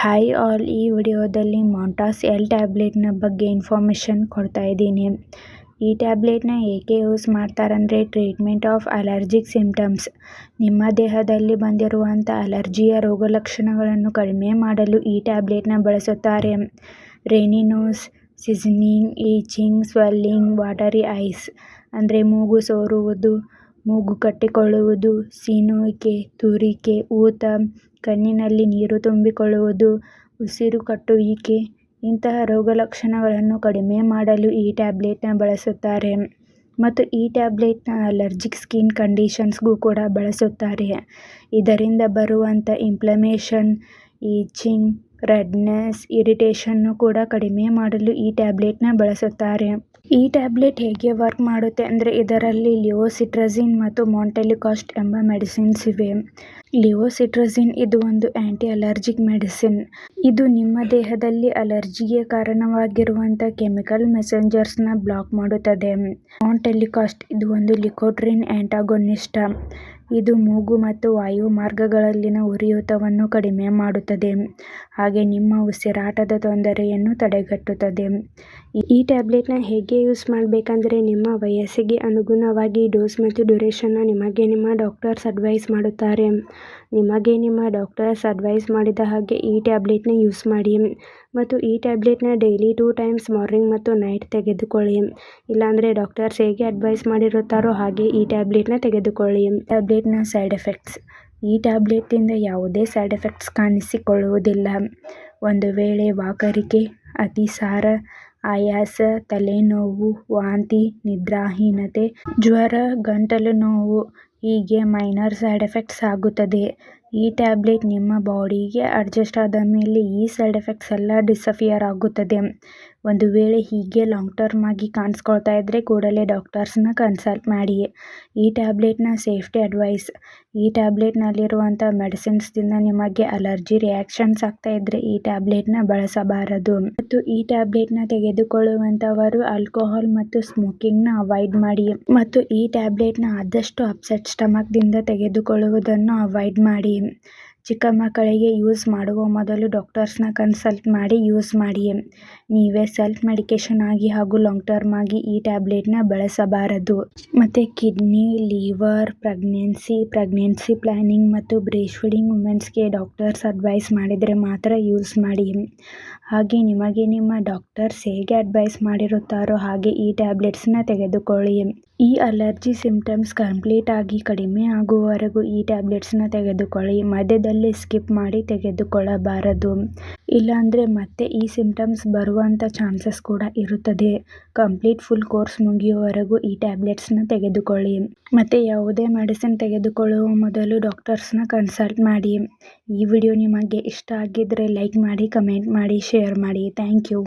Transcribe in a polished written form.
Hi all, ಈ ವಿಡಿಯೋದಲ್ಲಿ ಮೊಂಟಾಸ್ L ಟ್ಯಾಬ್ಲೆಟ್ನ ಬಗ್ಗೆ ಇನ್ಫಾರ್ಮೇಷನ್ ಕೊಡ್ತಾ ಇದ್ದೀನಿ. ಈ ಟ್ಯಾಬ್ಲೆಟ್ನ ಏಕೆ ಯೂಸ್ ಮಾಡ್ತಾರಂದರೆ ಟ್ರೀಟ್ಮೆಂಟ್ ಆಫ್ ಅಲರ್ಜಿಕ್ ಸಿಂಪ್ಟಮ್ಸ್. ನಿಮ್ಮ ದೇಹದಲ್ಲಿ ಬಂದಿರುವಂಥ ಅಲರ್ಜಿಯ ರೋಗಲಕ್ಷಣಗಳನ್ನು ಕಡಿಮೆ ಮಾಡಲು ಈ ಟ್ಯಾಬ್ಲೆಟ್ನ ಬಳಸುತ್ತಾರೆ. Runny nose, sneezing, itching, swelling, watery eyes ಅಂದರೆ ಮೂಗು ಸೋರುವುದು, ಮೂಗು ಕಟ್ಟಿಕೊಳ್ಳುವುದು, ಸೀನುವಿಕೆ, ತುರಿಕೆ, ಊತ, ಕಣ್ಣಿನಲ್ಲಿ ನೀರು ತುಂಬಿಕೊಳ್ಳುವುದು, ಉಸಿರು ಕಟ್ಟುವಿಕೆ ಇಂತಹ ರೋಗಲಕ್ಷಣಗಳನ್ನು ಕಡಿಮೆ ಮಾಡಲು ಈ ಟ್ಯಾಬ್ಲೆಟ್ನ ಬಳಸುತ್ತಾರೆ. ಮತ್ತು ಈ ಟ್ಯಾಬ್ಲೆಟ್ನ ಅಲರ್ಜಿಕ್ ಸ್ಕಿನ್ ಕಂಡೀಷನ್ಸ್ಗೂ ಕೂಡ ಬಳಸುತ್ತಾರೆ. ಇದರಿಂದ ಬರುವಂಥ ಇನ್ಫ್ಲಮೇಷನ್, ಈಚಿಂಗ್, ರೆಡ್ನೆಸ್, ಇರಿಟೇಷನ್ನು ಕೂಡ ಕಡಿಮೆ ಮಾಡಲು ಈ ಟ್ಯಾಬ್ಲೆಟ್ನ ಬಳಸುತ್ತಾರೆ. ಈ ಟ್ಯಾಬ್ಲೆಟ್ ಹೇಗೆ ವರ್ಕ್ ಮಾಡುತ್ತೆ ಅಂದರೆ ಇದರಲ್ಲಿ ಲಿವೋಸಿಟ್ರಜಿನ್ ಮತ್ತು ಮಾಂಟೆಲಿಕಾಸ್ಟ್ ಎಂಬ ಮೆಡಿಸಿನ್ಸ್ ಇವೆ. ಲಿವೋಸಿಟ್ರಜಿನ್ ಇದು ಒಂದು ಆ್ಯಂಟಿ ಅಲರ್ಜಿಕ್ ಮೆಡಿಸಿನ್. ಇದು ನಿಮ್ಮ ದೇಹದಲ್ಲಿ ಅಲರ್ಜಿಗೆ ಕಾರಣವಾಗಿರುವಂಥ ಕೆಮಿಕಲ್ ಮೆಸೆಂಜರ್ಸ್ನ ಬ್ಲಾಕ್ ಮಾಡುತ್ತದೆ. ಮಾಂಟೆಲಿಕಾಸ್ಟ್ ಇದು ಒಂದು ಲಿಕೋಟ್ರಿನ್ ಆ್ಯಂಟಾಗೊನಿಸ್ಟ್. ಇದು ಮೂಗು ಮತ್ತು ವಾಯು ಮಾರ್ಗಗಳಲ್ಲಿನ ಉರಿಯೂತವನ್ನು ಕಡಿಮೆ ಮಾಡುತ್ತದೆ, ಹಾಗೆ ನಿಮ್ಮ ಉಸಿರಾಟದ ತೊಂದರೆಯನ್ನು ತಡೆಗಟ್ಟುತ್ತದೆ. ಈ ಟ್ಯಾಬ್ಲೆಟ್ನ ಹೇಗೆ ಯೂಸ್ ಮಾಡಬೇಕಂದ್ರೆ ನಿಮ್ಮ ವಯಸ್ಸಿಗೆ ಅನುಗುಣವಾಗಿ ಡೋಸ್ ಮತ್ತು ಡ್ಯೂರೇಷನ್ನ ನಿಮಗೆ ನಿಮ್ಮ ಡಾಕ್ಟರ್ಸ್ ಅಡ್ವೈಸ್ ಮಾಡುತ್ತಾರೆ. ನಿಮಗೆ ನಿಮ್ಮ ಡಾಕ್ಟರ್ಸ್ ಅಡ್ವೈಸ್ ಮಾಡಿದ ಹಾಗೆ ಈ ಟ್ಯಾಬ್ಲೆಟ್ನ ಯೂಸ್ ಮಾಡಿ. ಮತ್ತು ಈ ಟ್ಯಾಬ್ಲೆಟ್ನ ಡೈಲಿ 2 ಟೈಮ್ಸ್ ಮಾರ್ನಿಂಗ್ ಮತ್ತು ನೈಟ್ ತೆಗೆದುಕೊಳ್ಳಿ. ಇಲ್ಲಾಂದರೆ ಡಾಕ್ಟರ್ಸ್ ಹೇಗೆ ಅಡ್ವೈಸ್ ಮಾಡಿರುತ್ತಾರೋ ಹಾಗೆ ಈ ಟ್ಯಾಬ್ಲೆಟ್ನ ತೆಗೆದುಕೊಳ್ಳಿ. ಟ್ಯಾಬ್ಲೆಟ್ನ ಸೈಡ್ ಎಫೆಕ್ಟ್ಸ್. ಈ ಟ್ಯಾಬ್ಲೆಟ್ನಿಂದ ಯಾವುದೇ ಸೈಡ್ ಎಫೆಕ್ಟ್ಸ್ ಕಾಣಿಸಿಕೊಳ್ಳುವುದಿಲ್ಲ. ಒಂದು ವೇಳೆ ವಾಕರಿಕೆ, ಅತಿಸಾರ, ಆಯಾಸ, ತಲೆನೋವು, ವಾಂತಿ, ನಿದ್ರಾಹೀನತೆ, ಜ್ವರ, ಗಂಟಲು ನೋವು ಹೀಗೆ ಮೈನರ್ ಸೈಡ್ ಎಫೆಕ್ಟ್ಸ್ ಆಗುತ್ತದೆ. ಈ ಟ್ಯಾಬ್ಲೆಟ್ ನಿಮ್ಮ ಬಾಡಿಗೆ ಅಡ್ಜಸ್ಟ್ ಆದ ಮೇಲೆ ಈ ಸೈಡ್ ಎಫೆಕ್ಟ್ಸ್ ಎಲ್ಲ ಡಿಸಫಿಯರ್ ಆಗುತ್ತದೆ. ಒಂದು ವೇಳೆ ಹೀಗೆ ಲಾಂಗ್ ಟರ್ಮ್ ಆಗಿ ಕಾಣಿಸ್ಕೊಳ್ತಾ ಇದ್ದರೆ ಕೂಡಲೇ ಡಾಕ್ಟರ್ಸ್ನ ಕನ್ಸಲ್ಟ್ ಮಾಡಿ. ಈ ಟ್ಯಾಬ್ಲೆಟ್ನ ಸೇಫ್ಟಿ ಅಡ್ವೈಸ್. ಈ ಟ್ಯಾಬ್ಲೆಟ್ನಲ್ಲಿರುವಂಥ ಮೆಡಿಸಿನ್ಸ್ದಿಂದ ನಿಮಗೆ ಅಲರ್ಜಿ ರಿಯಾಕ್ಷನ್ಸ್ ಆಗ್ತಾ ಇದ್ದರೆ ಈ ಟ್ಯಾಬ್ಲೆಟ್ನ ಬಳಸಬಾರದು. ಮತ್ತು ಈ ಟ್ಯಾಬ್ಲೆಟ್ನ ತೆಗೆದುಕೊಳ್ಳುವಂಥವರು ಆಲ್ಕೋಹಾಲ್ ಮತ್ತು ಸ್ಮೋಕಿಂಗ್ನ ಅವಾಯ್ಡ್ ಮಾಡಿ. ಮತ್ತು ಈ ಟ್ಯಾಬ್ಲೆಟ್ನ ಆದಷ್ಟು ಅಪ್ಸೆಟ್ ಸ್ಟಮಕ್ದಿಂದ ತೆಗೆದುಕೊಳ್ಳುವುದನ್ನು ಅವಾಯ್ಡ್ ಮಾಡಿ. ಚಿಕ್ಕ ಮಕ್ಕಳಿಗೆ ಯೂಸ್ ಮಾಡುವ ಮೊದಲು ಡಾಕ್ಟರ್ಸ್ನ ಕನ್ಸಲ್ಟ್ ಮಾಡಿ ಯೂಸ್ ಮಾಡಿ. ನೀವೇ ಸೆಲ್ಫ್ ಮೆಡಿಕೇಷನ್ ಆಗಿ ಹಾಗೂ ಲಾಂಗ್ ಟರ್ಮ್ ಆಗಿ ಈ ಟ್ಯಾಬ್ಲೆಟ್ನ ಬಳಸಬಾರದು. ಮತ್ತು ಕಿಡ್ನಿ, ಲಿವರ್, ಪ್ರೆಗ್ನೆನ್ಸಿ ಪ್ಲಾನಿಂಗ್ ಮತ್ತು ಬ್ರೇಸ್ಟ್ ಫೀಡಿಂಗ್ ವುಮೆನ್ಸ್ಗೆ ಡಾಕ್ಟರ್ಸ್ ಅಡ್ವೈಸ್ ಮಾಡಿದರೆ ಮಾತ್ರ ಯೂಸ್ ಮಾಡಿ. ಹಾಗೆ ನಿಮಗೆ ನಿಮ್ಮ ಡಾಕ್ಟರ್ಸ್ ಹೇಗೆ ಅಡ್ವೈಸ್ ಮಾಡಿರುತ್ತಾರೋ ಹಾಗೆ ಈ ಟ್ಯಾಬ್ಲೆಟ್ಸ್ನ ತೆಗೆದುಕೊಳ್ಳಿ. ಈ ಅಲರ್ಜಿ ಸಿಂಪ್ಟಮ್ಸ್ ಕಂಪ್ಲೀಟ್ ಆಗಿ ಕಡಿಮೆ ಆಗುವವರೆಗೂ ಈ ಟ್ಯಾಬ್ಲೆಟ್ಸ್ನ ತೆಗೆದುಕೊಳ್ಳಿ. ಮಧ್ಯದಲ್ಲಿ ಸ್ಕಿಪ್ ಮಾಡಿ ತೆಗೆದುಕೊಳ್ಳಬಾರದು. ಇಲ್ಲಾಂದರೆ ಮತ್ತೆ ಈ ಸಿಂಪ್ಟಮ್ಸ್ ಬರುವಂಥ ಚಾನ್ಸಸ್ ಕೂಡ ಇರುತ್ತದೆ. ಕಂಪ್ಲೀಟ್ ಫುಲ್ ಕೋರ್ಸ್ ಮುಗಿಯುವವರೆಗೂ ಈ ಟ್ಯಾಬ್ಲೆಟ್ಸ್ನ ತೆಗೆದುಕೊಳ್ಳಿ. ಮತ್ತು ಯಾವುದೇ ಮೆಡಿಸಿನ್ ತೆಗೆದುಕೊಳ್ಳುವ ಮೊದಲು ಡಾಕ್ಟರ್ಸ್ನ ಕನ್ಸಲ್ಟ್ ಮಾಡಿ. ಈ ವಿಡಿಯೋ ನಿಮಗೆ ಇಷ್ಟ ಆಗಿದ್ದರೆ ಲೈಕ್ ಮಾಡಿ, ಕಮೆಂಟ್ ಮಾಡಿ, ಶೇರ್ ಮಾಡಿ. Thank you.